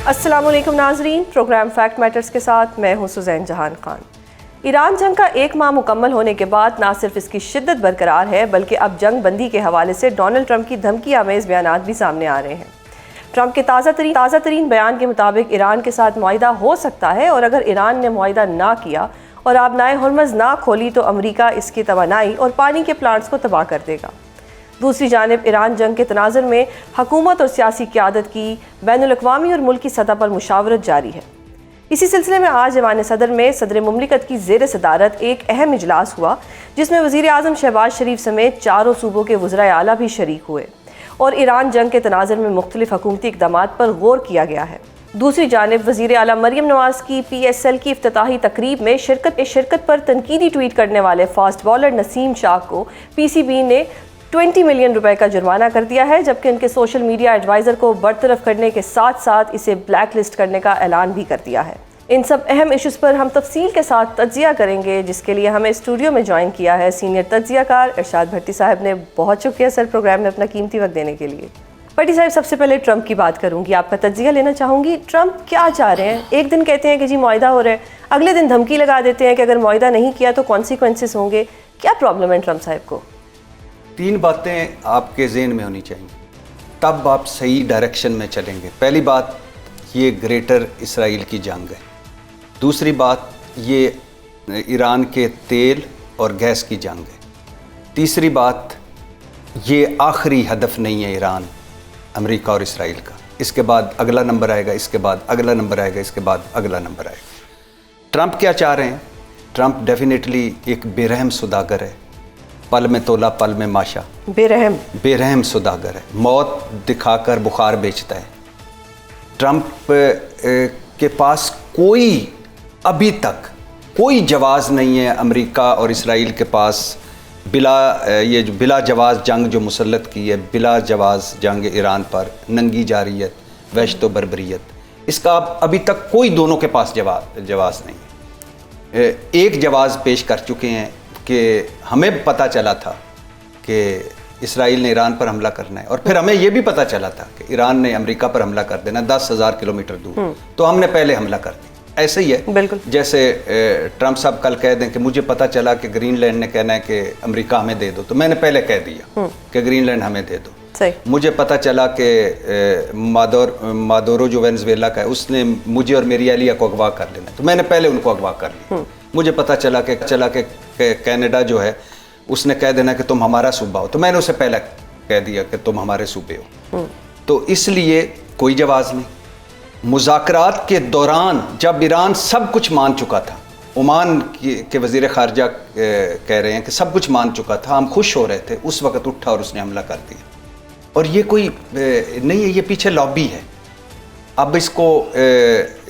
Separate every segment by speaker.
Speaker 1: السلام علیکم ناظرین، پروگرام فیکٹ میٹرز کے ساتھ میں ہوں سزین جہان خان۔ ایران جنگ کا 1 ماہ مکمل ہونے کے بعد نہ صرف اس کی شدت برقرار ہے بلکہ اب جنگ بندی کے حوالے سے ڈونلڈ ٹرمپ کی دھمکی آمیز بیانات بھی سامنے آ رہے ہیں۔ ٹرمپ کے تازہ ترین بیان کے مطابق ایران کے ساتھ معاہدہ ہو سکتا ہے، اور اگر ایران نے معاہدہ نہ کیا اور آبنائے ہرمز نہ کھولی تو امریکہ اس کی توانائی اور پانی کے پلانٹس کو تباہ کر دے گا۔ دوسری جانب ایران جنگ کے تناظر میں حکومت اور سیاسی قیادت کی بین الاقوامی اور ملکی سطح پر مشاورت جاری ہے۔ اسی سلسلے میں آج ایوان صدر میں صدر مملکت کی زیر صدارت ایک اہم اجلاس ہوا، جس میں وزیر اعظم شہباز شریف سمیت 4 صوبوں کے وزرائے اعلیٰ بھی شریک ہوئے اور ایران جنگ کے تناظر میں مختلف حکومتی اقدامات پر غور کیا گیا ہے۔ دوسری جانب وزیر اعلیٰ مریم نواز کی PSL کی افتتاحی تقریب میں شرکت پر تنقیدی ٹویٹ کرنے والے فاسٹ بالر نسیم شاہ کو PCB نے 20 ملین روپے کا جرمانہ کر دیا ہے، جبکہ ان کے سوشل میڈیا ایڈوائزر کو برطرف کرنے کے ساتھ ساتھ اسے بلیک لسٹ کرنے کا اعلان بھی کر دیا ہے۔ ان سب اہم ایشوز پر ہم تفصیل کے ساتھ تجزیہ کریں گے، جس کے لیے ہمیں اسٹوڈیو میں جوائن کیا ہے سینئر تجزیہ کار ارشاد بھٹی صاحب نے۔ بہت شکریہ سر پروگرام میں اپنا قیمتی وقت دینے کے لیے۔ بھٹی صاحب، سب سے پہلے ٹرمپ کی بات کروں گی، آپ کا تجزیہ لینا چاہوں گی۔ ٹرمپ کیا چاہ رہے ہیں؟ ایک دن کہتے ہیں کہ جی معاہدہ ہو رہا ہے، اگلے دن دھمکی لگا دیتے ہیں کہ اگر معاہدہ نہیں کیا تو کانسیکوینسز ہوں گے۔ کیا پرابلم ہے ٹرمپ صاحب کو؟
Speaker 2: 3 باتیں آپ کے ذہن میں ہونی چاہیے، تب آپ صحیح ڈائریکشن میں چلیں گے۔ پہلی بات، یہ گریٹر اسرائیل کی جنگ ہے۔ دوسری بات، یہ ایران کے تیل اور گیس کی جنگ ہے۔ تیسری بات، یہ آخری ہدف نہیں ہے ایران، امریکہ اور اسرائیل کا۔ اس کے بعد اگلا نمبر آئے گا، اس کے بعد اگلا نمبر آئے گا، اس کے بعد اگلا نمبر آئے گا۔ ٹرمپ کیا چاہ رہے ہیں؟ ٹرمپ ڈیفینیٹلی ایک بے رحم سوداگر ہے، پل میں تولا پل میں ماشا، بے رحم سوداگر ہے، موت دکھا کر بخار بیچتا ہے۔ ٹرمپ کے پاس ابھی تک کوئی جواز نہیں ہے امریکہ اور اسرائیل کے پاس بلا جواز جنگ جو مسلط کی ہے، بلا جواز جنگ ایران پر، ننگی جارحیت، وحشت و بربریت، اس کا ابھی تک کوئی دونوں کے پاس جواز نہیں ہے۔ ایک جواز پیش کر چکے ہیں کہ ہمیں پتہ چلا تھا کہ اسرائیل نے ایران پر حملہ کرنا ہے، اور پھر ہمیں یہ بھی پتہ چلا تھا کہ ایران نے امریکہ پر حملہ کر دینا 10,000 کلومیٹر دور، تو ہم نے پہلے حملہ کر دیا۔ ایسے ہی ہے
Speaker 1: بالکل،
Speaker 2: جیسے ٹرمپ صاحب کل کہہ دیں کہ مجھے پتہ چلا کہ گرین لینڈ نے کہنا ہے کہ امریکہ ہمیں دے دو، تو میں نے پہلے کہہ دیا کہ گرین لینڈ ہمیں دے دو۔ مجھے پتہ چلا کہ مادورو جو وینزویلا کا ہے، اس نے مجھے اور میری اہلیہ کو اغوا کر لینا، تو میں نے پہلے ان کو اغوا کر لیا۔ مجھے پتہ چلا کہ کینیڈا جو ہے اس نے کہہ دینا کہ تم ہمارا صوبہ ہو، تو میں نے اسے پہلے کہہ دیا کہ تم ہمارے صوبے ہو۔ تو اس لیے کوئی جواز نہیں۔ مذاکرات کے دوران جب ایران سب کچھ مان چکا تھا، عمان کے وزیر خارجہ کہہ رہے ہیں کہ سب کچھ مان چکا تھا، ہم خوش ہو رہے تھے، اس وقت اٹھا اور اس نے حملہ کر دیا۔ اور یہ کوئی نہیں ہے، یہ پیچھے لابی ہے۔ اب اس کو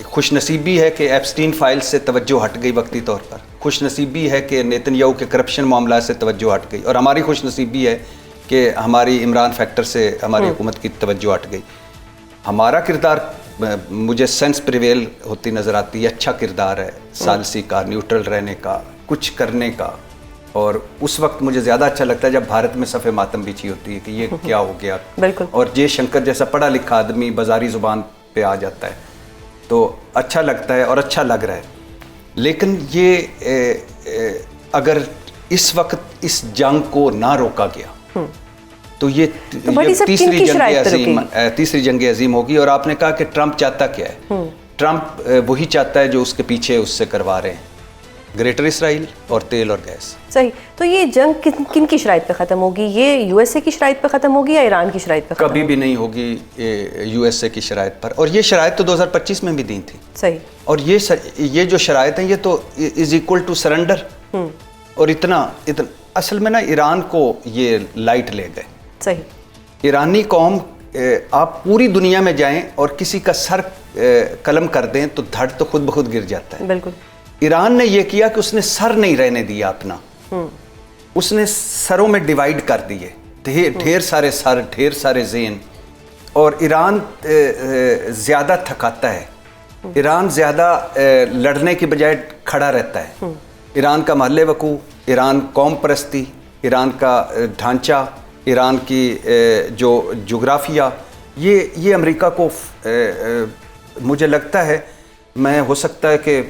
Speaker 2: خوش نصیبی ہے کہ ایپسٹین فائل سے توجہ ہٹ گئی وقتی طور پر، خوش نصیبی ہے کہ نیتن یاہو کے کرپشن معاملات سے توجہ ہٹ گئی، اور ہماری خوش نصیبی ہے کہ ہماری عمران فیکٹر سے ہماری حکومت کی توجہ ہٹ گئی۔ ہمارا کردار مجھے سینس پریویل ہوتی نظر آتی ہے، اچھا کردار ہے، ثالثی کا، نیوٹرل رہنے کا، کچھ کرنے کا، اور اس وقت مجھے زیادہ اچھا لگتا ہے جب بھارت میں صف ماتم بچھی ہوتی ہے کہ یہ کیا ہو گیا، اور جے شنکر جیسا پڑھا لکھا آدمی بازاری زبان پہ آ جاتا ہے تو اچھا لگتا ہے اور اچھا لگ رہا ہے۔ لیکن یہ اگر اس وقت اس جنگ کو نہ روکا گیا تو یہ تیسری جنگ عظیم ہوگی۔ اور آپ نے کہا کہ ٹرمپ چاہتا کیا ہے؟ ٹرمپ وہی چاہتا ہے جو اس کے پیچھے اس سے کروا رہے ہیں، گریٹر اسرائیل اور تیل اور گیس۔
Speaker 1: صحیح۔ تو یہ جنگ کن کی شرائط پہ ختم ہوگی؟ یہ USA کی شرائط پہ ختم ہوگی یا ایران کی شرائط پہ ختم؟
Speaker 2: کبھی بھی نہیں ہوگی USA کی شرائط پر، اور یہ شرائط تو 2025 میں بھی دی تھی۔
Speaker 1: صحیح۔ اور
Speaker 2: یہ جو شرائط ہیں یہ تو از ایکول ٹو سرنڈر، اور اتنا اصل میں نا ایران کو یہ لائٹ لے گئے۔
Speaker 1: صحیح۔
Speaker 2: ایرانی قوم، آپ پوری دنیا میں جائیں اور کسی کا سر قلم کر دیں تو دھڑ تو خود بخود گر جاتا ہے۔
Speaker 1: بالکل۔
Speaker 2: ایران نے یہ کیا کہ اس نے سر نہیں رہنے دیا اپنا، اس نے سروں میں ڈیوائیڈ کر دیے، ڈھیر سارے سر، ڈھیر سارے ذہن، اور ایران زیادہ تھکاتا ہے، ایران زیادہ لڑنے کی بجائے کھڑا رہتا ہے۔ ایران کا محل وقوع، ایران قوم پرستی، ایران کا ڈھانچہ، ایران کی جو جغرافیہ، یہ امریکہ کو مجھے لگتا ہے میں ہو سکتا ہے کہ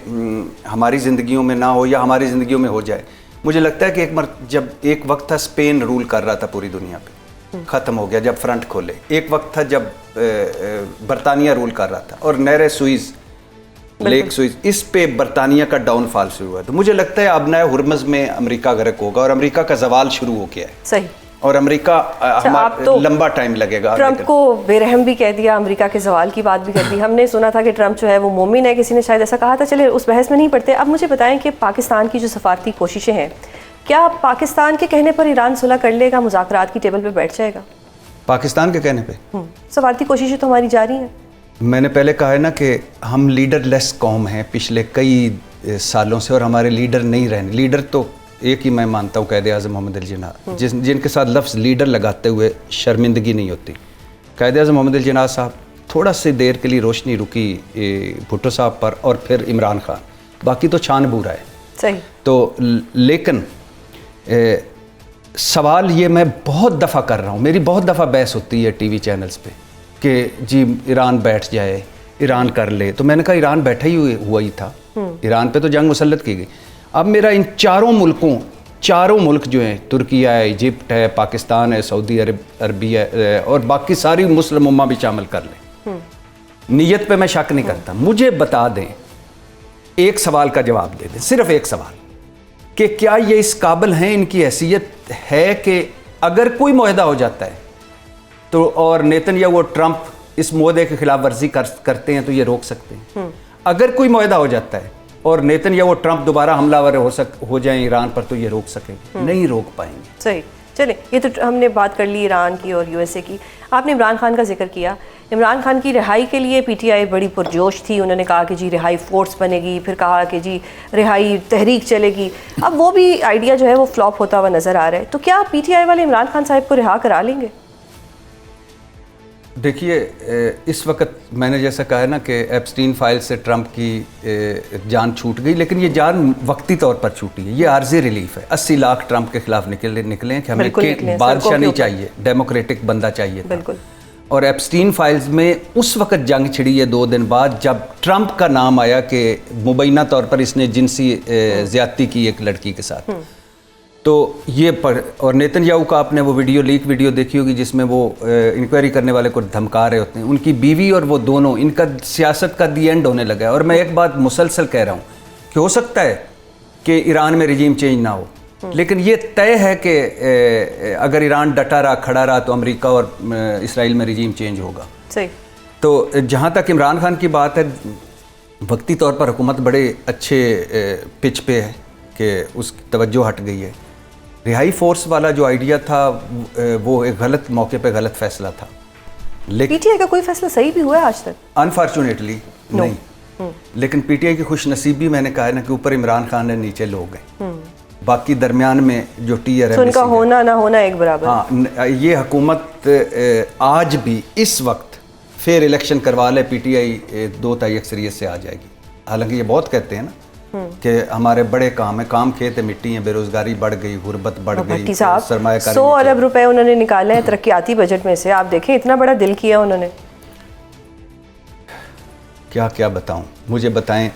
Speaker 2: ہماری زندگیوں میں نہ ہو یا ہماری زندگیوں میں ہو جائے. مجھے لگتا ہے کہ جب ایک وقت تھا اسپین رول کر رہا تھا پوری دنیا پہ, ختم ہو گیا جب فرنٹ کھولے. ایک وقت تھا جب برطانیہ رول کر رہا تھا, اور نہر سوئز, لیک سوئز, اس پہ برطانیہ کا ڈاؤن فال شروع ہوا. تو مجھے لگتا ہے اب نئے ہرمز میں امریکہ غرق ہوگا, اور امریکہ کا زوال شروع ہو گیا ہے.
Speaker 1: صحیح.
Speaker 2: اور امریکہ لمبا ٹائم لگے گا.
Speaker 1: ٹرمپ کو بے رحم بھی کہہ دیا, امریکہ کے زوال کی بات بھی کر دی. ہم نے سنا تھا کہ ٹرمپ جو ہے وہ مومن ہے, کسی نے شاید ایسا کہا تھا. چلے اس بحث میں نہیں پڑتے. اب مجھے بتائیں کہ پاکستان کی جو سفارتی کوششیں ہیں, کیا پاکستان کے کہنے پر ایران صلح کر لے گا, مذاکرات کی ٹیبل پہ بیٹھ جائے گا؟
Speaker 2: پاکستان کے کہنے پہ
Speaker 1: سفارتی کوششیں تو ہماری جاری ہیں. میں
Speaker 2: نے پہلے کہا ہے نا کہ ہم لیڈر لیس قوم ہیں پچھلے کئی سالوں سے, اور ہمارے لیڈر نہیں رہنے. لیڈر تو ایک ہی میں مانتا ہوں, قائد اعظم محمد علی جناح, جن کے ساتھ لفظ لیڈر لگاتے ہوئے شرمندگی نہیں ہوتی. قائد اعظم محمد علی جناح صاحب, تھوڑا سی دیر کے لیے روشنی رکی بھٹو صاحب پر, اور پھر عمران خان, باقی تو چھان بورا ہے.
Speaker 1: صحیح.
Speaker 2: تو لیکن سوال یہ میں بہت دفعہ کر رہا ہوں, میری بہت دفعہ بحث ہوتی ہے ٹی وی چینلز پہ کہ جی ایران بیٹھ جائے, ایران کر لے. تو میں نے کہا ایران بیٹھا ہی ہوا ہی تھا, ایران پہ تو جنگ مسلط کی گئی. اب میرا ان چاروں ملک جو ہیں, ترکیہ ہے, ایجپٹ ہے, پاکستان ہے, سعودی عربی ہے, اور باقی ساری مسلم امہ بھی شامل کر لیں, نیت پہ میں شک نہیں کرتا. مجھے بتا دیں, ایک سوال کا جواب دے دیں, صرف ایک سوال, کہ کیا یہ اس قابل ہیں, ان کی حیثیت ہے کہ اگر کوئی معاہدہ ہو جاتا ہے تو, اور نیتن یا وہ ٹرمپ اس معاہدے کے خلاف ورزی کرتے ہیں تو یہ روک سکتے ہیں. اگر کوئی معاہدہ ہو جاتا ہے اور نیتن یا وہ ٹرمپ دوبارہ حملہ ور ہو جائیں ایران پر, تو یہ روک سکیں گے؟ نہیں روک پائیں گے.
Speaker 1: صحیح. چلیں, یہ تو ہم نے بات کر لی ایران کی اور USA کی. آپ نے عمران خان کا ذکر کیا. عمران خان کی رہائی کے لیے PTI بڑی پرجوش تھی. انہوں نے کہا کہ جی رہائی فورس بنے گی, پھر کہا کہ جی رہائی تحریک چلے گی. اب وہ بھی آئیڈیا جو ہے وہ فلاپ ہوتا ہوا نظر آ رہا ہے. تو کیا PTI والے عمران خان صاحب کو رہا کرا لیں گے؟
Speaker 2: دیکھیے, اس وقت میں نے جیسا کہا ہے نا کہ ایپسٹین فائل سے ٹرمپ کی جان چھوٹ گئی, لیکن یہ جان وقتی طور پر چھوٹی ہے. یہ عارضی ریلیف ہے. 80 لاکھ ٹرمپ کے خلاف نکلے کہ ہمیں بادشاہ نہیں چاہیے, ڈیموکریٹک بندہ چاہیے.
Speaker 1: بالکل.
Speaker 2: اور ایپسٹین فائلز میں اس وقت جنگ چھڑی ہے 2 دن بعد, جب ٹرمپ کا نام آیا کہ مبینہ طور پر اس نے جنسی زیادتی کی ایک لڑکی کے ساتھ. تو یہ اور نیتن یاہو کا آپ نے وہ لیک ویڈیو دیکھی ہوگی جس میں وہ انکوائری کرنے والے کو دھمکا رہے ہوتے ہیں. ان کی بیوی اور وہ دونوں, ان کا سیاست کا دی اینڈ ہونے لگا ہے. اور میں ایک بات مسلسل کہہ رہا ہوں کہ ہو سکتا ہے کہ ایران میں رجیم چینج نہ ہو, لیکن یہ طے ہے کہ اگر ایران ڈٹا رہا, کھڑا رہا, تو امریکہ اور اسرائیل میں رجیم چینج ہوگا.
Speaker 1: صحیح.
Speaker 2: تو جہاں تک عمران خان کی بات ہے, وقتی طور پر حکومت بڑے اچھے پچ پہ ہے کہ اس کی توجہ ہٹ گئی ہے. رہائی فورس والا جو آئیڈیا تھا وہ ایک غلط موقع پہ غلط فیصلہ تھا.
Speaker 1: لیکن PTI کا کوئی فیصلہ صحیح بھی ہوا ہے آج تک؟
Speaker 2: انفارچونیٹلی نہیں. لیکن PTI کی خوش نصیبی میں نے کہا ہے نا کہ اوپر عمران خان ہے, نیچے لوگ ہیں, باقی درمیان میں جو TRMC
Speaker 1: ان کا ہونا نہ ہونا ایک برابر.
Speaker 2: ہاں, یہ حکومت آج بھی اس وقت فیئر الیکشن کروا لے, PTI 2 تہائی اکثریت سے آ جائے گی. حالانکہ یہ بہت کہتے ہیں نا کہ ہمارے بڑے کام ہیں, کام کھیت مٹی ہیں, بے روزگاری بڑھ گئی, غربت بڑھ گئی, سرمایہ کاری.
Speaker 1: 100 ارب روپے انہوں نے نکالے ہیں ترقیاتی بجٹ میں سے. آپ دیکھیں اتنا بڑا دل کیا انہوں نے.
Speaker 2: کیا بتاؤں, مجھے بتائیں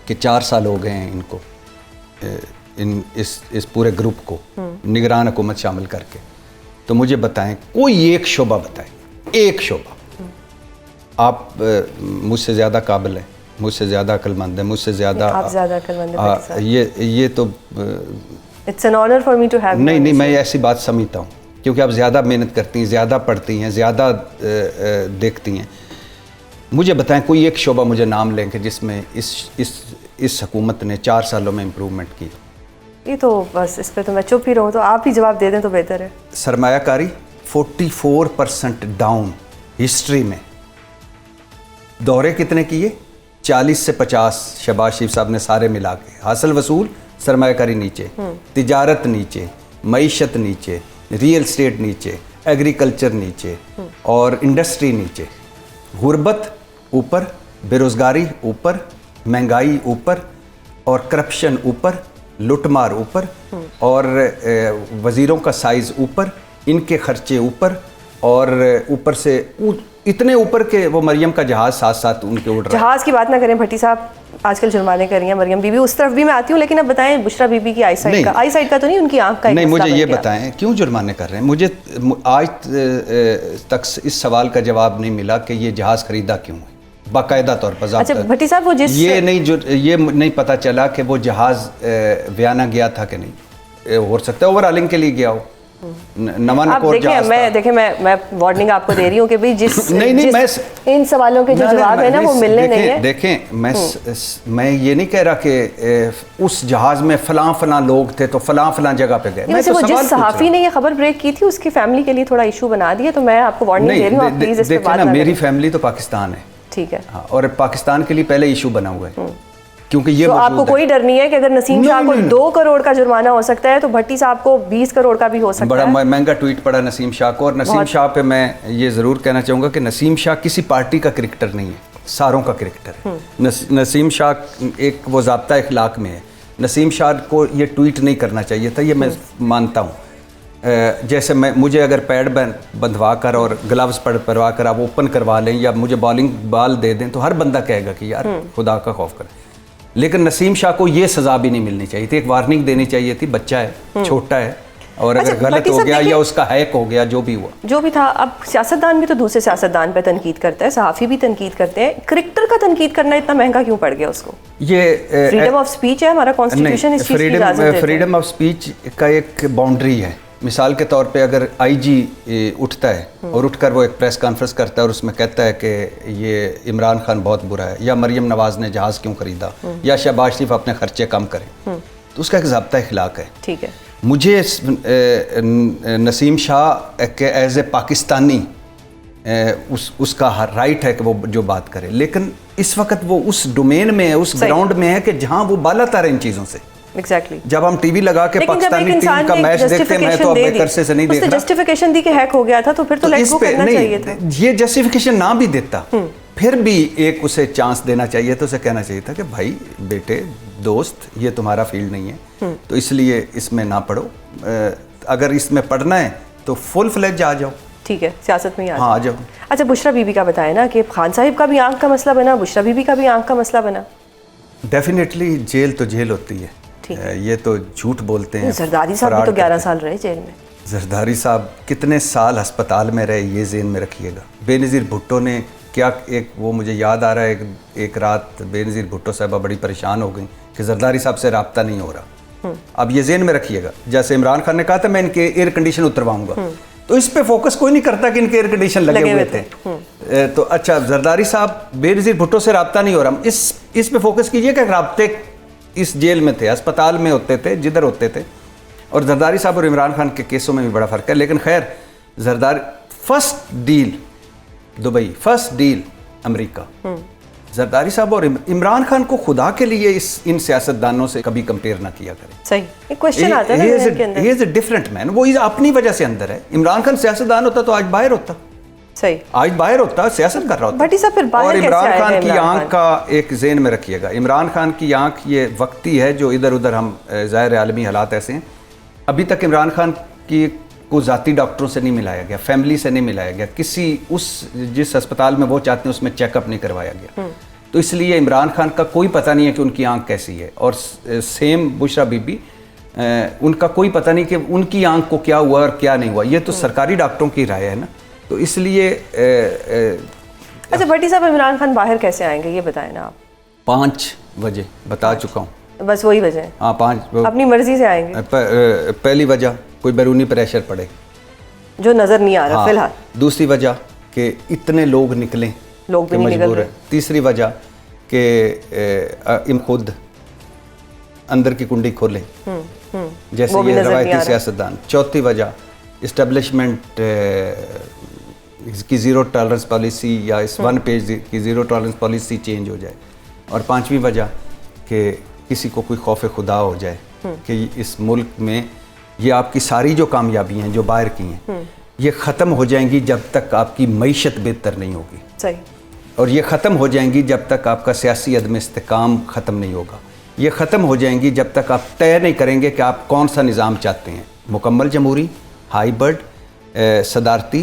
Speaker 2: کہ 4 سال ہو گئے ہیں ان کو, اس پورے گروپ کو نگران حکومت شامل کر کے. تو مجھے بتائیں کوئی ایک شعبہ بتائیں, ایک شعبہ. آپ مجھ سے زیادہ قابل ہیں, مجھ سے زیادہ عقل مند ہے, مجھ سے زیادہ
Speaker 1: آپ زیادہ عقل مند ہیں.
Speaker 2: یہ تو
Speaker 1: It's an honor for me to have you.
Speaker 2: نہیں, میں ایسی بات سمجھتا ہوں کیونکہ آپ زیادہ محنت کرتی ہیں, زیادہ پڑھتی ہیں, زیادہ دیکھتی ہیں. مجھے بتائیں کوئی ایک شعبہ مجھے نام لیں کہ جس میں اس حکومت نے 4 سالوں میں امپرومنٹ کی.
Speaker 1: یہ تو بس اس پہ تو میں چپ ہی رہوں, تو آپ ہی جواب دے دیں تو بہتر ہے.
Speaker 2: سرمایہ کاری 44% ڈاؤن ہسٹری میں. دورے کتنے کیے؟ 40 سے 50 شہباز شریف صاحب نے سارے ملا کے. حاصل وصول سرمایہ کاری نیچے, تجارت نیچے, معیشت نیچے, ریئل اسٹیٹ نیچے, ایگریکلچر نیچے, اور انڈسٹری نیچے. غربت اوپر, بے روزگاری اوپر, مہنگائی اوپر, اور کرپشن اوپر, لوٹ مار اوپر, اور وزیروں کا سائز اوپر, ان کے خرچے اوپر, اور اوپر سے اتنے اوپر کے وہ مریم کا جہاز ساتھ ساتھ ان کے اڑ رہا ہے.
Speaker 1: جہاز کی بات نہ کریں بھٹی صاحب, آج کل جرمانے کر رہی ہیں مریم بی بی, اس طرف بھی میں آتی ہوں, لیکن اب بتائیں بشرا بی بی کی آئی سائٹ کا تو نہیں, ان کی آنکھ کا
Speaker 2: نہیں, مجھے یہ بتائیں کیوں جرمانے کر رہے ہیں. مجھے آج تک اس سوال کا جواب نہیں ملا کہ یہ جہاز خریدا کیوں ہے باقاعدہ طور پر.
Speaker 1: اچھا بھٹی صاحب, وہ
Speaker 2: یہ نہیں پتہ چلا کہ وہ جہاز ویانا گیا تھا کہ نہیں, ہو سکتا ہے اوور ہالنگ کے لیے گیا ہو.
Speaker 1: دیکھیں میں وارننگ آپ کو دے رہی ہوں کہ بھئی جس ان سوالوں کے جو جواب ہے نا وہ ملنے نہیں ہیں.
Speaker 2: دیکھیں میں یہ نہیں کہہ رہا کہ اس جہاز میں فلاں لوگ تھے تو فلاں جگہ پہ گئے.
Speaker 1: ویسے وہ جس صحافی نے یہ خبر بریک کی تھی اس کی فیملی کے لیے تھوڑا ایشو بنا دیا, تو میں آپ کو وارننگ دے رہی ہوں, آپ پلیز اس پہ بات نہ کریں.
Speaker 2: میری فیملی تو پاکستان ہے,
Speaker 1: ٹھیک ہے,
Speaker 2: اور پاکستان کے لیے پہلے ایشو بنا ہوا ہے, کیونکہ یہ
Speaker 1: تو آپ کو کوئی ڈر نہیں ہے کہ اگر نسیم شاہ کو 2 کروڑ کا جرمانہ ہو سکتا ہے تو بھٹی صاحب کو 20 کروڑ کا بھی ہو سکتا ہے.
Speaker 2: بڑا مہنگا ٹویٹ پڑا نسیم شاہ کو, اور نسیم شاہ پہ میں یہ ضرور کہنا چاہوں گا کہ نسیم شاہ کسی پارٹی کا کرکٹر نہیں ہے, ساروں کا کرکٹر ہے. نسیم شاہ ایک وہ ضابطہ اخلاق میں ہے. نسیم شاہ کو یہ ٹویٹ نہیں کرنا چاہیے تھا, یہ میں مانتا ہوں. جیسے مجھے اگر پیڈ بندھوا کر اور گلوز پروا کر آپ اوپن کروا لیں یا مجھے بال دے دیں تو ہر بندہ کہے گا کہ یار خدا کا خوف کرے. لیکن نسیم شاہ کو یہ سزا بھی نہیں ملنی چاہیے تھی, ایک وارننگ دینی چاہیے تھی. بچہ ہے, چھوٹا ہے, اور اگر غلط ہو گیا یا اس کا ہیک ہو گیا, جو بھی ہوا جو
Speaker 1: بھی تھا. اب سیاستدان بھی تو دوسرے سیاستدان پہ تنقید کرتا ہے, صحافی بھی تنقید کرتے ہیں, کرکٹر کا تنقید کرنا اتنا مہنگا کیوں پڑ گیا اس کو؟
Speaker 2: یہ
Speaker 1: فریڈم آف سپیچ ہے, ہمارا کانسٹیٹیوشن اس چیز کی اجازت دیتا ہے.
Speaker 2: فریڈم آف سپیچ کا ایک باؤنڈری ہے. مثال کے طور پہ اگر آئی جی اٹھتا ہے اور اٹھ کر وہ ایک پریس کانفرنس کرتا ہے اور اس میں کہتا ہے کہ یہ عمران خان بہت برا ہے, یا مریم نواز نے جہاز کیوں خریدا, یا شہباز شریف اپنے خرچے کم کریں, تو اس کا ایک ضابطہ اخلاق ہے.
Speaker 1: ٹھیک ہے,
Speaker 2: مجھے نسیم شاہ کے ایز اے پاکستانی اس کا رائٹ ہے کہ وہ جو بات کرے, لیکن اس وقت وہ اس ڈومین میں ہے, اس گراؤنڈ میں ہے کہ جہاں وہ بالا تر ان چیزوں سے.
Speaker 1: ایگزیکٹلی,
Speaker 2: جب ہم ٹی وی لگا کے پاکستانی ٹیم کا میچ دیکھتے ہیں, میں تو اب ایک عرصے سے نہیں دیکھ رہا.
Speaker 1: جسٹیفیکیشن دی کہ ہیک ہو گیا تھا تو پھر تو لیٹ گو کرنا چاہیے تھا.
Speaker 2: یہ جسٹیفیکیشن نہ بھی دیتا پھر بھی ایک اسے چانس دینا چاہیے, تو اسے کہنا چاہیے تھا کہ بھائی بیٹے دوست یہ تمہارا فیلڈ نہیں ہے, تو اس لیے اس میں نہ پڑھو, اگر اس میں پڑھنا ہے تو فل فلیج آ جاؤ.
Speaker 1: ٹھیک ہے, سیاست میں
Speaker 2: آ جاؤ.
Speaker 1: اچھا بشرا بی بی کا بتائیں نا کہ خان صاحب کا بھی آنکھ کا مسئلہ بنا, بشرا بی بی کا بھی آنکھ کا مسئلہ بنا.
Speaker 2: ڈیفینیٹلی جیل تو جیل ہوتی ہے, یہ تو جھوٹ بولتے ہیں.
Speaker 1: زرداری صاحب بھی تو 11 سال رہے جیل میں.
Speaker 2: زرداری صاحب کتنے سال ہسپتال میں رہے, یہ ذہن میں رکھیے گا. بے نظیر بھٹو نے کیا, وہ مجھے یاد آ رہا ہے ایک رات بے نظیر بھٹو صاحبہ بڑی پریشان ہو گئی کہ زرداری صاحب سے رابطہ نہیں ہو رہا. اب یہ ذہن میں رکھیے گا, جیسے عمران خان نے کہا تھا میں ان کے ایئر کنڈیشن اترواؤں گا, تو اس پہ فوکس کوئی نہیں کرتا کہ ان کے ایئر کنڈیشن لگے ہوئے تھے. تو اچھا زرداری صاحب بے نظیر بھٹو سے رابطہ نہیں ہو رہا, اس پہ فوکس کیجئے کہ رابطے اس جیل میں تھے, اسپتال میں ہوتے تھے, جدھر ہوتے تھے. اور زرداری صاحب اور عمران خان کے کیسوں میں بھی بڑا فرق ہے. لیکن خیر, Zardari first deal Dubai, first deal امریکہ. زرداری صاحب اور عمران خان کو خدا کے لیے ان سیاستدانوں سے کبھی کمپیئر نہ کیا کریں.
Speaker 1: صحیح, ایک کوشچن آتا ہے نا ذہن کے اندر.
Speaker 2: ہی از اے ڈفرنٹ مین, وہ اپنی وجہ سے اندر ہے. عمران خان سیاستدان ہوتا تو آج باہر ہوتا.
Speaker 1: صحیح,
Speaker 2: آج باہر ہوتا, سیاست کر رہا ہوتا.
Speaker 1: بھٹی صاحب پھر باہر کیسے
Speaker 2: اور
Speaker 1: آئے
Speaker 2: عمران
Speaker 1: ہیں؟
Speaker 2: خان کی آنکھ کا ایک ذہن میں رکھیے گا, عمران خان کی آنکھ یہ وقتی ہے جو ادھر ادھر ہم ظاہر عالمی حالات ایسے ہیں. ابھی تک عمران خان کی کو ذاتی ڈاکٹروں سے نہیں ملایا گیا, فیملی سے نہیں ملایا گیا, جس اسپتال میں وہ چاہتے ہیں اس میں چیک اپ نہیں کروایا گیا. تو اس لیے عمران خان کا کوئی پتہ نہیں ہے کہ ان کی آنکھ کیسی ہے, اور سیم بشرا بی بی, ان کا کوئی پتہ نہیں کہ ان کی آنکھ کو کیا ہوا اور کیا نہیں ہوا. یہ تو سرکاری ڈاکٹروں کی رائے ہے نا, تو اس لیے.
Speaker 1: اچھا بھٹی صاحب عمران خان باہر کیسے آئیں گے یہ بتائیں نا آپ.
Speaker 2: 5 بجے بتا چکا ہوں,
Speaker 1: بس وہی وجہ ہے.
Speaker 2: ہاں 5
Speaker 1: اپنی مرضی سے آئیں گے.
Speaker 2: پہلی وجہ کوئی بیرونی پریشر پڑے جو
Speaker 1: نظر نہیں آ رہا فی الحال.
Speaker 2: دوسری وجہ کہ اتنے لوگ نکلیں,
Speaker 1: لوگ بھی نہیں نکل رہے.
Speaker 2: تیسری وجہ کہ خود اندر کی کنڈی کھولیں جیسے یہ روایتی سیاستدان. چوتھی وجہ اسٹیبلشمنٹ کی زیرو ٹالرنس پالیسی یا اس 1 پیج کی زیرو ٹالرنس پالیسی چینج ہو جائے. اور 5ویں وجہ کہ کسی کو کوئی خوف خدا ہو جائے کہ اس ملک میں یہ آپ کی ساری جو کامیابیاں ہیں جو باہر کی ہیں یہ ختم ہو جائیں گی جب تک آپ کی معیشت بہتر نہیں ہوگی.
Speaker 1: صحیح.
Speaker 2: اور یہ ختم ہو جائیں گی جب تک آپ کا سیاسی عدم استحکام ختم نہیں ہوگا. یہ ختم ہو جائیں گی جب تک آپ طے نہیں کریں گے کہ آپ کون سا نظام چاہتے ہیں, مکمل جمہوری, ہائیبرڈ, صدارتی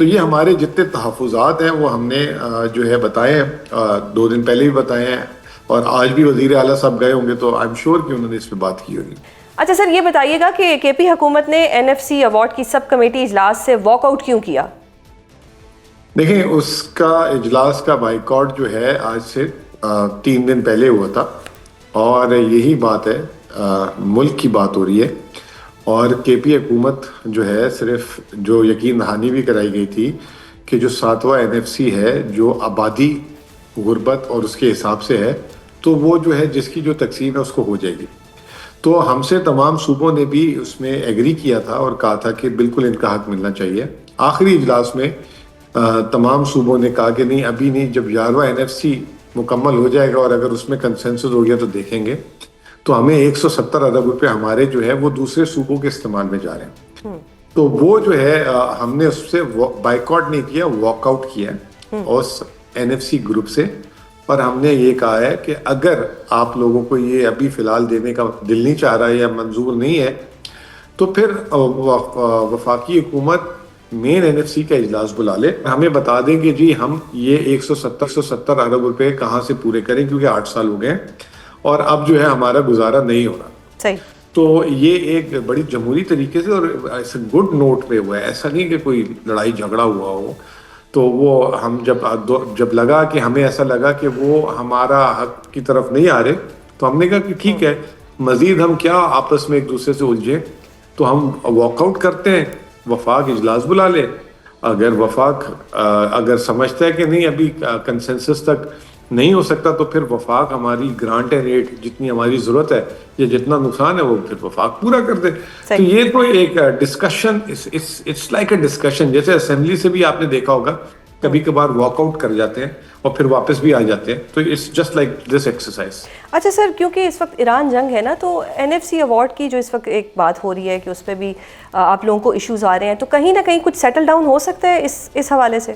Speaker 3: تو یہ ہمارے جتنے تحفظات ہیں وہ ہم نے جو ہے بتائے ہیں, 2 دن پہلے بھی بتائے ہیں, اور آج بھی وزیر اعلیٰ صاحب گئے ہوں گے تو آئی ایم شیور کہ انہوں نے اس پہ بات کی ہوگی.
Speaker 1: اچھا سر، یہ بتائیے گا کہ کے پی حکومت نے NFC ایوارڈ کی سب کمیٹی اجلاس سے واک آؤٹ کیوں کیا؟
Speaker 3: دیکھیں اس کا اجلاس کا بائیکاٹ جو ہے آج سے 3 دن پہلے ہوا تھا, اور یہی بات ہے, ملک کی بات ہو رہی ہے, اور کے پی حکومت جو ہے صرف جو یقین دہانی بھی کرائی گئی تھی کہ جو 7واں NFC ہے جو آبادی غربت اور اس کے حساب سے ہے, تو وہ جو ہے جس کی جو تقسیم ہے اس کو ہو جائے گی. تو ہم سے تمام صوبوں نے بھی اس میں ایگری کیا تھا اور کہا تھا کہ بالکل ان کا حق ملنا چاہیے. آخری اجلاس میں تمام صوبوں نے کہا کہ نہیں ابھی نہیں, جب 11واں NFC مکمل ہو جائے گا اور اگر اس میں کنسنسس ہو گیا تو دیکھیں گے. تو ہمیں 170 ارب روپے ہمارے جو ہے وہ دوسرے صوبوں کے استعمال میں جا رہے ہیں. تو وہ جو ہے ہم نے اس سے بائیکاٹ نہیں کیا, واک آؤٹ کیا اس NFC گروپ سے, اور ہم نے یہ کہا ہے کہ اگر آپ لوگوں کو یہ ابھی فی الحال دینے کا دل نہیں چاہ رہا ہے یا منظور نہیں ہے تو پھر وفاقی حکومت مین NFC کا اجلاس بلا لے, ہمیں بتا دیں کہ جی ہم یہ 170 ارب روپے کہاں سے پورے کریں, کیونکہ 8 سال ہو گئے اور اب جو ہے ہمارا گزارا نہیں ہو رہا.
Speaker 1: صحیح.
Speaker 3: تو یہ ایک بڑی جمہوری طریقے سے اور ایسے گڈ نوٹ پہ ہوا ہے, ایسا نہیں کہ کوئی لڑائی جھگڑا ہوا ہو. تو وہ ہم جب لگا کہ ہمیں ایسا لگا کہ وہ ہمارا حق کی طرف نہیں آ رہے, تو ہم نے کہا کہ ٹھیک ہے مزید ہم کیا آپس میں ایک دوسرے سے الجھیں, تو ہم واک آؤٹ کرتے ہیں, وفاق اجلاس بلا لے. اگر وفاق اگر سمجھتا ہے کہ نہیں ابھی کنسنسس تک نہیں ہو سکتا تو پھر وفاق ہماری گرانٹ ریٹ جتنی ہماری ضرورت ہے یا جتنا نقصان ہے وہ پھر وفاق پورا کر دے. تو یہ تو ایک discussion, it's like a discussion, جیسے اسمبلی سے بھی آپ نے دیکھا ہوگا کبھی کبھار واک آؤٹ کر جاتے ہیں اور پھر واپس بھی آ جاتے ہیں. تو it's just like this exercise.
Speaker 1: اچھا سر، کیونکہ اس وقت ایران جنگ ہے نا, تو NFC ایوارڈ کی جو اس وقت ایک بات ہو رہی ہے کہ اس پہ بھی آپ لوگوں کو ایشوز آ رہے ہیں, تو کہیں نہ کہیں کچھ سیٹل ڈاؤن ہو سکتا ہے اس حوالے سے؟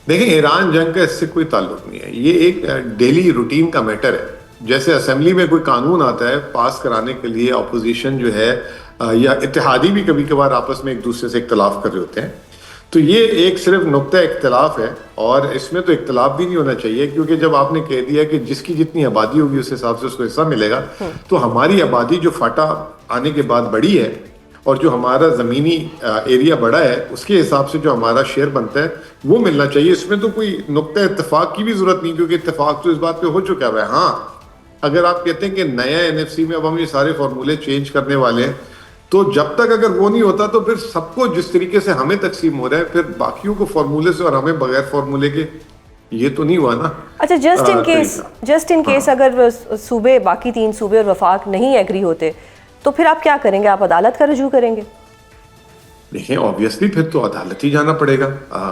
Speaker 3: دیکھیں ایران جنگ کا اس سے کوئی تعلق نہیں ہے, یہ ایک ڈیلی روٹین کا میٹر ہے. جیسے اسمبلی میں کوئی قانون آتا ہے پاس کرانے کے لیے, اپوزیشن جو ہے یا اتحادی بھی کبھی کبھار آپس میں ایک دوسرے سے اختلاف کر رہے ہوتے ہیں, تو یہ ایک صرف نقطہ اختلاف ہے, اور اس میں تو اختلاف بھی نہیں ہونا چاہیے, کیونکہ جب آپ نے کہہ دیا کہ جس کی جتنی آبادی ہوگی اس حساب سے اس کو حصہ ملے گا, تو ہماری آبادی جو فاٹا آنے کے بعد بڑی ہے اور جو ہمارا زمینی ایریا بڑا ہے اس کے حساب سے جو ہمارا شیئر بنتا ہے وہ ملنا چاہیے. اس میں تو کوئی نقطہ اتفاق کی بھی ضرورت نہیں, کیونکہ اتفاق تو اس بات پہ ہو چکا ہے. ہاں اگر آپ کہتے ہیں کہ نیا NFC میں اب ہم یہ سارے فارمولے چینج کرنے والے ہیں, تو جب تک اگر وہ نہیں ہوتا تو پھر سب کو جس طریقے سے ہمیں تقسیم ہو رہا ہے پھر باقیوں کو فارمولے سے اور ہمیں بغیر فارمولے کے, یہ تو نہیں ہوا نا.
Speaker 1: اچھا جسٹ ان کیس اگر صوبے باقی 3 صوبے اور وفاق نہیں ایگری ہوتے تو پھر آپ کیا کریں گے؟ آپ عدالت کا رجوع کریں گے؟
Speaker 3: دیکھیں آبویسلی پھر تو عدالت ہی جانا پڑے گا.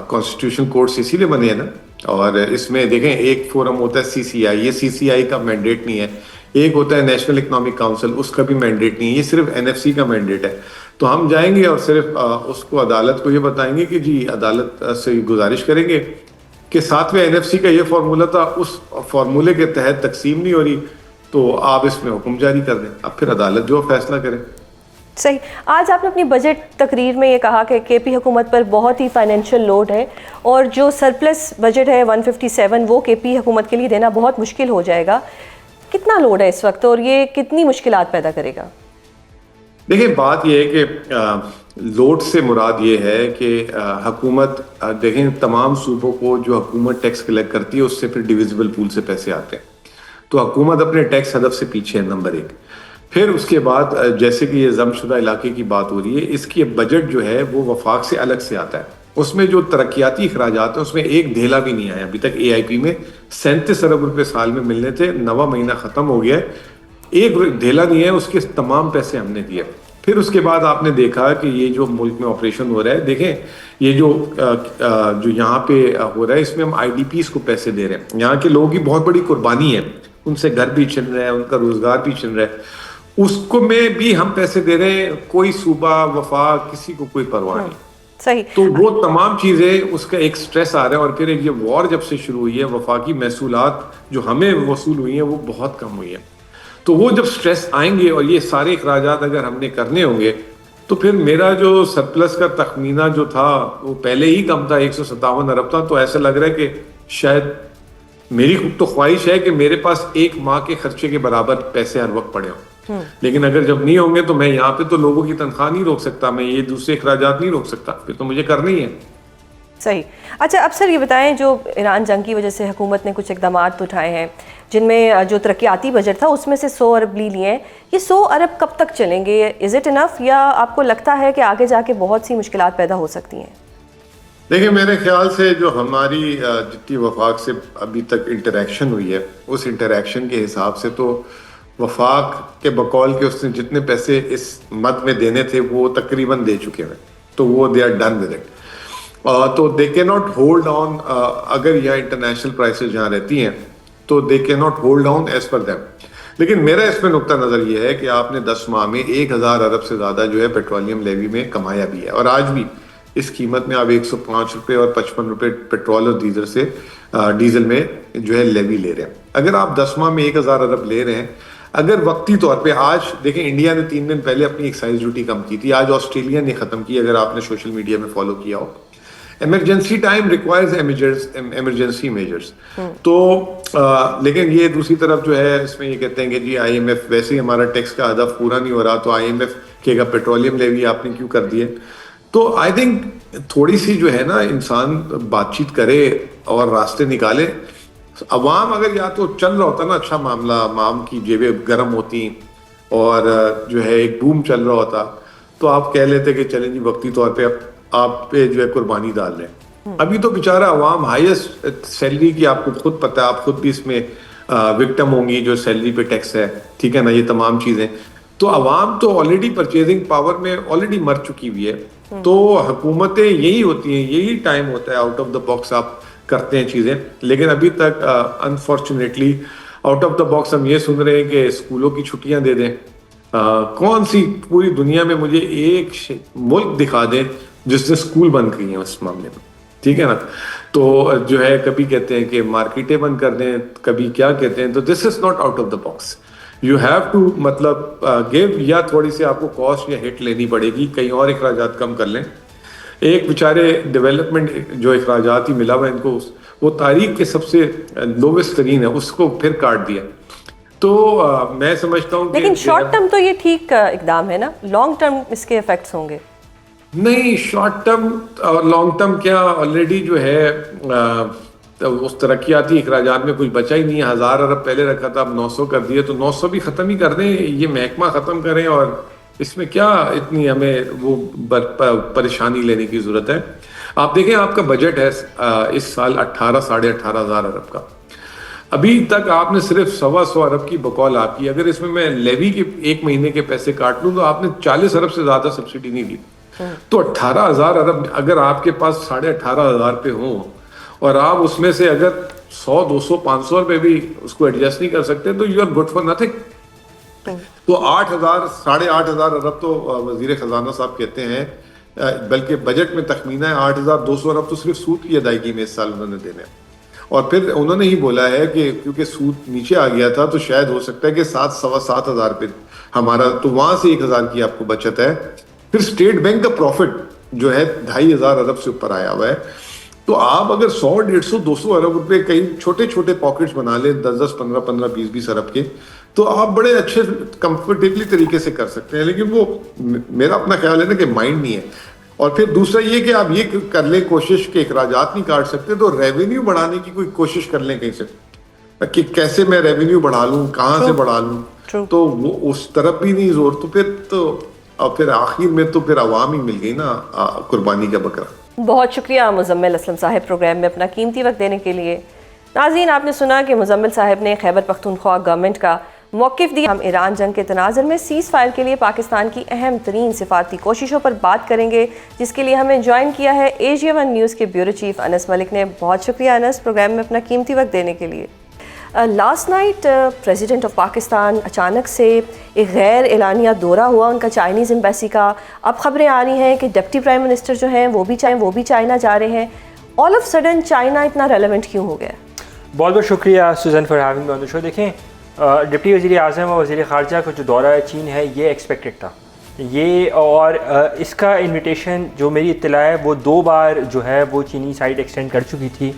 Speaker 3: کانسٹیٹیوشن کورٹس اسی لیے بنے ہیں نا, اور اس میں دیکھیں ایک فورم ہوتا ہے CCI, یہ CCI کا مینڈیٹ نہیں ہے. ایک ہوتا ہے نیشنل اکنامک کاؤنسل, اس کا بھی مینڈیٹ نہیں ہے, یہ صرف NFC کا مینڈیٹ ہے. تو ہم جائیں گے اور صرف اس کو عدالت کو یہ بتائیں گے کہ جی عدالت سے گزارش کریں گے کہ 7ویں NFC کا یہ فارمولہ تھا, اس فارمولے کے تحت تقسیم نہیں ہو رہی, تو آپ اس میں حکم جاری کر دیں, اب پھر عدالت جو فیصلہ کرے.
Speaker 1: صحیح. آج آپ نے اپنی بجٹ تقریر میں یہ کہا کہ کے پی حکومت پر بہت ہی فائنینشیل لوڈ ہے, اور جو سرپلس بجٹ ہے 157 وہ کے پی حکومت کے لیے دینا بہت مشکل ہو جائے گا. کتنا لوڈ ہے اس وقت اور یہ کتنی مشکلات پیدا کرے گا؟
Speaker 3: دیکھیں بات یہ ہے کہ لوڈ سے مراد یہ ہے کہ حکومت, دیکھیں تمام صوبوں کو جو حکومت ٹیکس کلیکٹ کرتی ہے اس سے پھر ڈیویزبل پول سے پیسے آتے ہیں, تو حکومت اپنے ٹیکس ہدف سے پیچھے ہے نمبر 1. پھر اس کے بعد جیسے کہ یہ ضم شدہ علاقے کی بات ہو رہی ہے, اس کی بجٹ جو ہے وہ وفاق سے الگ سے آتا ہے. اس میں جو ترقیاتی اخراجات ہیں اس میں ایک دھیلا بھی نہیں آیا ابھی تک. AIP میں 37 ارب روپے سال میں ملنے تھے, 9واں مہینہ ختم ہو گیا ہے, ایک دھیلا نہیں ہے, اس کے تمام پیسے ہم نے دیے. پھر اس کے بعد آپ نے دیکھا کہ یہ جو ملک میں آپریشن ہو رہا ہے, دیکھیں یہ جو یہاں پہ ہو رہا ہے اس میں ہم IDPs کو پیسے دے رہے ہیں. یہاں کے لوگوں کی بہت بڑی قربانی ہے, ان سے گھر بھی چھن رہا ہے, ان کا روزگار بھی چھن رہا ہے, اس کو میں بھی ہم پیسے دے رہے ہیں. کوئی صوبہ وفاق کسی کو کوئی پرواہ نہیں.
Speaker 1: صحیح.
Speaker 3: تو وہ تمام چیزیں اس کا ایک سٹریس آ رہا ہے, اور پھر یہ وار جب سے شروع ہوئی ہے وفاقی محصولات جو ہمیں وصول ہوئی ہیں وہ بہت کم ہوئی ہیں. تو وہ جب سٹریس آئیں گے اور یہ سارے اخراجات اگر ہم نے کرنے ہوں گے تو پھر میرا جو سرپلس کا تخمینہ جو تھا وہ پہلے ہی کم تھا, 157 ارب تھا. تو ایسا لگ رہا ہے کہ شاید میری تو خواہش ہے کہ میرے پاس ایک ماہ کے خرچے کے برابر پیسے ہر وقت پڑے ہوں, لیکن اگر جب نہیں ہوں گے تو میں یہاں پہ تو لوگوں کی تنخواہ نہیں روک سکتا, میں یہ دوسرے اخراجات نہیں روک سکتا, پھر تو مجھے کرنا ہی ہے.
Speaker 1: صحیح. اچھا اب سر یہ بتائیں, جو ایران جنگ کی وجہ سے حکومت نے کچھ اقدامات اٹھائے ہیں جن میں جو ترقیاتی بجٹ تھا اس میں سے 100 ارب لی لیے ہیں, یہ 100 ارب کب تک چلیں گے؟ از اٹ انف, یا آپ کو لگتا ہے کہ آگے جا کے بہت سی مشکلات پیدا ہو سکتی ہیں؟
Speaker 3: دیکھیں میرے خیال سے جو ہماری جتنی وفاق سے ابھی تک انٹریکشن ہوئی ہے, اس انٹریکشن کے حساب سے تو وفاق کے بقول کے اس نے جتنے پیسے اس مد میں دینے تھے وہ تقریباً دے چکے ہیں, تو وہ they are done with it. تو دے کی ناٹ ہولڈ آن, اگر یہاں انٹرنیشنل پرائسز جہاں رہتی ہیں تو دے کی not hold on as per them. لیکن میرا اس میں نقطہ نظر یہ ہے کہ آپ نے 10 ماہ میں 1000 ارب سے زیادہ جو ہے پیٹرولیم لیوی میں کمایا بھی ہے, اور آج بھی اس قیمت میں آپ 105 روپے اور 55 روپے پیٹرول اور ڈیزل میں جو ہے لیوی لے رہے ہیں. اگر آپ 10 ماہ میں 1000 ارب لے رہے ہیں, اگر وقتی طور پہ, آج دیکھیں انڈیا نے 3 دن پہلے اپنی ایکسائز ڈیوٹی کم کی تھی, آج آسٹریلیا نے ختم کی, اگر آپ نے سوشل میڈیا میں فالو کیا ہو. Emergency time requires emergency measures. تو لیکن یہ دوسری طرف جو ہے اس میں یہ کہتے ہیں کہ جی آئی ایم ایف ویسے ہی ہمارا ٹیکس کا ہدف پورا نہیں ہو رہا, تو آئی ایم ایف کہے گا پیٹرولیم لیوی آپ نے کیوں کر دیے. تو آئی تھنک تھوڑی سی جو ہے نا انسان بات چیت کرے اور راستے نکالے. عوام اگر یا تو چل رہا ہوتا نا اچھا معاملہ, عوام کی جیبیں گرم ہوتی اور جو ہے ایک بوم چل رہا ہوتا, تو آپ کہہ لیتے کہ چلیں جی وقتی طور پہ آپ پہ جو ہے قربانی ڈال رہے ہیں. ابھی تو بیچارہ عوام ہائیسٹ سیلری کی, آپ کو خود پتہ ہے, آپ خود بھی اس میں وکٹم ہوں گی, جو سیلری پہ ٹیکس ہے, ٹھیک ہے نا, یہ تمام چیزیں. تو عوام تو آلریڈی پرچیزنگ پاور میں آلریڈی مر چکی ہوئی ہے. تو حکومتیں یہی ہوتی ہیں, یہی ٹائم ہوتا ہے آؤٹ آف دا باکس آپ کرتے ہیں چیزیں. لیکن ابھی تک unfortunately out of the box ہم یہ سن رہے ہیں کہ اسکولوں کی چھٹیاں دے دیں. کون سی پوری دنیا میں مجھے ایک ملک دکھا دیں جس نے اسکول بند کی ہیں اس معاملے میں, ٹھیک ہے نا. تو جو ہے کبھی کہتے ہیں کہ مارکیٹیں بند کر دیں, کبھی کیا کہتے ہیں. تو this is not out of the box. You have to مطلب گیو, یا تھوڑی سی آپ کو کاسٹ یا ہٹ لینی پڑے گی, کہیں اور اخراجات کم کر لیں. ایک بیچارے ڈیولپمنٹ جو اخراجات ہی ملا ہوا ان کو, وہ تاریخ کے سب سے لوویسٹ ترین ہے, اس کو پھر کاٹ دیا. تو میں سمجھتا ہوں
Speaker 1: لیکن شارٹ ٹرم تو یہ ٹھیک اقدام ہے نا, لانگ ٹرم اس کے افیکٹس ہوں گے.
Speaker 3: نہیں, شارٹ ٹرم اور لانگ ٹرم کیا, آلریڈی جو ہے اس ترقیاتی اخراجات میں کچھ بچا ہی نہیں ہے. 1000 ارب پہلے رکھا تھا, اب 900 کر دیا, تو 900 بھی ختم ہی کر دیں, یہ محکمہ ختم کریں, اور اس میں کیا اتنی ہمیں وہ پریشانی لینے کی ضرورت ہے. آپ دیکھیں آپ کا بجٹ ہے اس سال 18,500 ارب کا, ابھی تک آپ نے صرف 125 ارب کی بقول آپ کی. اگر اس میں لیوی کے 1 مہینے کے پیسے کاٹ لوں تو آپ نے 40 ارب سے زیادہ سبسڈی نہیں دی. تو 18,000 ارب اگر آپ کے پاس 18,500 پہ ہوں, اور آپ اس میں سے اگر 100, 200, 500 روپے بھی اس کو ایڈجسٹ نہیں کر سکتے, تو you are good for nothing. تو 8,000, 8,500 ارب تو وزیر خزانہ صاحب کہتے ہیں, بلکہ بجٹ میں تخمینہ ہے 8,200 ارب تو صرف سود کی ادائیگی میں اس سال انہوں نے دینے. اور پھر انہوں نے ہی بولا ہے کہ کیونکہ سود نیچے آ گیا تھا, تو شاید ہو سکتا ہے کہ 7,000 پہ ہمارا, تو وہاں سے 1,000 کی آپ کو بچت ہے. پھر اسٹیٹ بینک کا پروفٹ جو ہے 2,500 ارب سے اوپر آیا ہوا ہے. تو آپ اگر 100, 150, 200 ارب روپے کئی چھوٹے چھوٹے پاکٹس بنا لیں, 10, 15, 20 ارب کے, تو آپ بڑے اچھے کمفرٹیبلی طریقے سے کر سکتے ہیں. لیکن وہ میرا اپنا خیال ہے نا کہ مائنڈ نہیں ہے. اور پھر دوسرا یہ کہ آپ یہ کر لیں کوشش کہ اخراجات نہیں کاٹ سکتے, تو ریونیو بڑھانے کی کوئی کوشش کر لیں کہیں سے, کہ کیسے میں ریونیو بڑھا لوں, کہاں سے بڑھا لوں. تو وہ اس طرف بھی نہیں زور, تو پھر تو اور پھر آخر میں تو پھر عوام ہی مل گئی نا قربانی کا بکرا.
Speaker 1: بہت شکریہ مزمل اسلم صاحب پروگرام میں اپنا قیمتی وقت دینے کے لیے. ناظرین, آپ نے سنا کہ مزمل صاحب نے خیبر پختونخوا گورنمنٹ کا موقف دیا. ہم ایران جنگ کے تناظر میں سیز فائر کے لیے پاکستان کی اہم ترین سفارتی کوششوں پر بات کریں گے, جس کے لیے ہمیں جوائن کیا ہے ایشیا ون نیوز کے بیورو چیف انس ملک نے. بہت شکریہ انس پروگرام میں اپنا قیمتی وقت دینے کے لیے. Last night president of Pakistan اچانک سے ایک غیر اعلانیہ دورہ ہوا ان کا چائنیز ایمبیسی کا. اب خبریں آ رہی ہیں کہ ڈپٹی پرائم منسٹر جو ہیں وہ بھی چائنا جا رہے ہیں. آل آف سڈن چائنا اتنا ریلیونٹ کیوں ہو گیا؟
Speaker 4: بہت بہت شکریہ سوزن فار ہیونگ می آن دی شو. دیکھیں ڈپٹی وزیر اعظم اور وزیر خارجہ کا جو دورہ چین ہے یہ ایکسپیکٹڈ تھا, یہ اور اس کا انویٹیشن جو میری اطلاع ہے وہ 2 بار جو ہے وہ چینی سائٹ ایکسٹینڈ کر چکی تھی،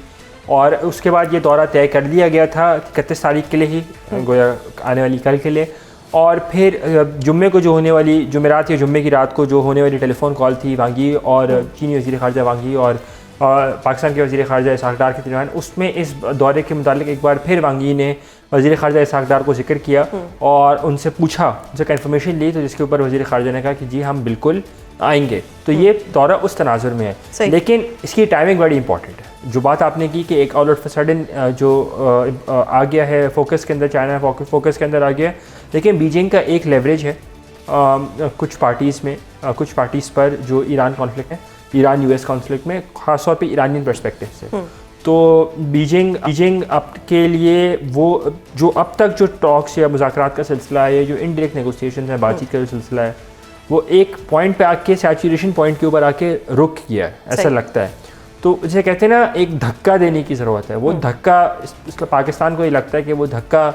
Speaker 4: اور اس کے بعد یہ دورہ طے کر لیا گیا تھا 31 تاریخ کے لیے ہی، گویا آنے والی کل کے لیے. اور پھر جمعے کو جو ہونے والی جمعرات یا جمعے کی رات کو جو ہونے والی ٹیلی فون کال تھی وانگ یی اور چینی وزیر خارجہ وانگ یی اور پاکستان کے وزیر خارجہ اسحاق ڈار کے درمیان، اس میں اس دورے کے متعلق ایک بار پھر وانگ یی نے وزیر خارجہ اسحاق ڈار کو ذکر کیا اور ان سے پوچھا، ان سے کنفرمیشن لی، تو جس کے اوپر وزیر خارجہ نے کہا کہ جی ہم بالکل آئیں گے. تو یہ دورہ اس تناظر میں ہے، لیکن اس کی ٹائمنگ بڑی امپورٹنٹ ہے. جو بات آپ نے کی کہ ایک آل آف سڈن جو آ گیا ہے فوکس کے اندر، چائنا فوکس کے اندر آ گیا، لیکن بیجنگ کا ایک لیوریج ہے کچھ پارٹیز میں، کچھ پارٹیز پر جو ایران کانفلکٹ ہے، ایران یو ایس کانفلکٹ میں، خاص طور پہ ایرانین پرسپیکٹو سے. تو بیجنگ اب کے لیے وہ جو اب تک جو ٹاکس یا مذاکرات کا سلسلہ ہے، جو انڈائریکٹ نیگوسیشنز ہیں، بات چیت کا جو سلسلہ ہے، وہ ایک پوائنٹ پہ آ کے سیچوریشن پوائنٹ کے اوپر آ کے رک گیا ہے ایسا لگتا ہے. تو اسے کہتے ہیں نا ایک دھکا دینے کی ضرورت ہے. وہ دھکا اس کا پاکستان کو یہ لگتا ہے کہ وہ دھکا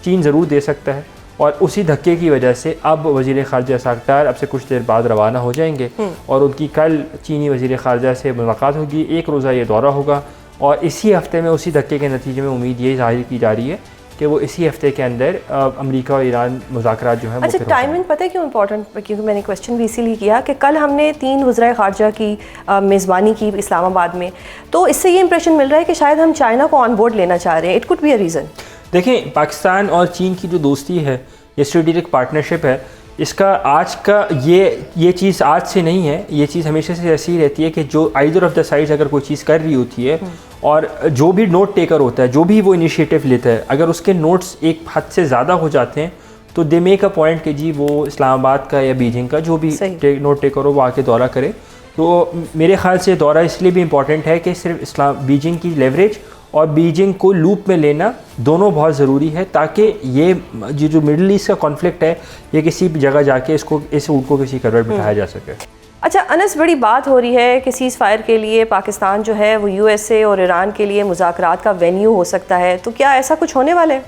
Speaker 4: چین ضرور دے سکتا ہے، اور اسی دھکے کی وجہ سے اب وزیر خارجہ اسحاق ڈار اب سے کچھ دیر بعد روانہ ہو جائیں گے، اور ان کی کل چینی وزیر خارجہ سے ملاقات ہوگی. 1 روزہ یہ دورہ ہوگا، اور اسی ہفتے میں اسی دھکے کے نتیجے میں امید یہی ظاہر کی جا رہی ہے کہ وہ اسی ہفتے کے اندر امریکہ اور ایران مذاکرات جو ہیں.
Speaker 1: اچھا، ٹائمنگ پتہ ہے کیوں امپورٹنٹ؟ کیونکہ میں نے کویشچن بھی اسی لیے کیا کہ کل ہم نے 3 وزرائے خارجہ کی میزبانی کی اسلام آباد میں، تو اس سے یہ امپریشن مل رہا ہے کہ شاید ہم چائنا کو آن بورڈ لینا چاہ رہے ہیں. It could be a reason.
Speaker 4: دیکھیں، پاکستان اور چین کی جو دوستی ہے، یہ اسٹریٹجک پارٹنرشپ ہے، اس کا آج کا یہ چیز آج سے نہیں ہے. یہ چیز ہمیشہ سے ایسی رہتی ہے کہ جو آئدر آف دا سائڈز اگر کوئی چیز کر رہی ہوتی ہے، اور جو بھی نوٹ ٹیکر ہوتا ہے، جو بھی وہ انیشیٹو لیتا ہے، اگر اس کے نوٹس ایک حد سے زیادہ ہو جاتے ہیں تو دے میک اے پوائنٹ کہ جی وہ اسلام آباد کا یا بیجنگ کا جو بھی نوٹ ٹیکر ہو وہ آ کے دورہ کرے. تو میرے خیال سے دورہ اس لیے بھی امپورٹنٹ ہے کہ صرف بیجنگ کی لیوریج اور بیجنگ کو لوپ میں لینا دونوں بہت ضروری ہے، تاکہ یہ جو مڈل ایسٹ کا کانفلکٹ ہے یہ کسی بھی جگہ جا کے اس اونٹ کو کسی کروٹ بٹھایا جا سکے.
Speaker 1: اچھا انس، بڑی بات ہو رہی ہے کہ سیز فائر کے لیے پاکستان جو ہے وہ یو ایس اے اور ایران کے لیے مذاکرات کا وینیو ہو سکتا ہے، تو کیا ایسا کچھ ہونے والا ہے؟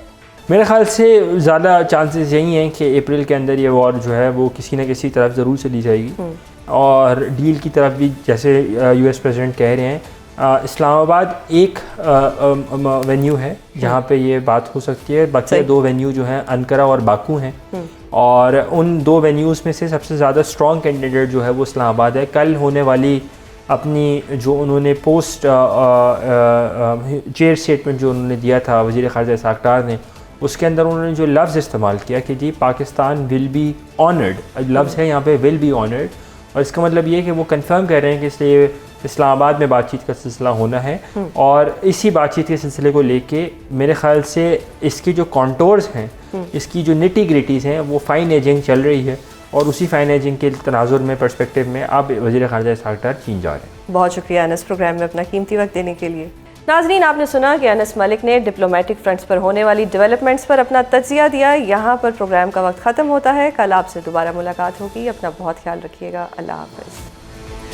Speaker 4: میرے خیال سے زیادہ چانسز یہی ہیں کہ اپریل کے اندر یہ وار جو ہے وہ کسی نہ کسی طرف ضرور چلی جائے گی، اور ڈیل کی طرف بھی جیسے یو ایس پریزیڈنٹ کہہ رہے ہیں. اسلام آباد ایک وینیو ہے جہاں پہ یہ بات ہو سکتی ہے، باقی 2 وینیو جو ہیں انقرہ اور باکو ہیں، اور ان 2 وینیوز میں سے سب سے زیادہ اسٹرانگ کینڈیڈیٹ جو ہے وہ اسلام آباد ہے. کل ہونے والی اپنی جو انہوں نے پوسٹ چیئر اسٹیٹمنٹ جو انہوں نے دیا تھا وزیر خارجہ اسحاق ڈار نے، اس کے اندر انہوں نے جو لفظ استعمال کیا کہ جی پاکستان ول بی آنرڈ، لفظ ہے یہاں پہ ول بی آنرڈ، اور اس کا مطلب یہ ہے کہ وہ کنفرم کر رہے ہیں کہ اس لیے اسلام آباد میں بات چیت کا سلسلہ ہونا ہے. اور اسی بات چیت کے سلسلے کو لے کے میرے خیال سے اس کی جو کانٹورز ہیں، اس کی جو نیٹی گریٹیز ہیں، وہ فائن ایجنگ چل رہی ہے، اور اسی فائن ایجنگ کے تناظر میں پرسپیکٹو میں اب وزیر خارجہ اسحاق ڈار چین جا رہے ہیں.
Speaker 1: بہت شکریہ انس پروگرام میں اپنا قیمتی وقت دینے کے لیے. ناظرین، آپ نے سنا کہ انس ملک نے ڈپلومیٹک فرنٹس پر ہونے والی ڈیولپمنٹس پر اپنا تجزیہ دیا. یہاں پر پروگرام کا وقت ختم ہوتا ہے. کل آپ سے دوبارہ ملاقات ہوگی. اپنا بہت خیال رکھیے گا. اللہ حافظ.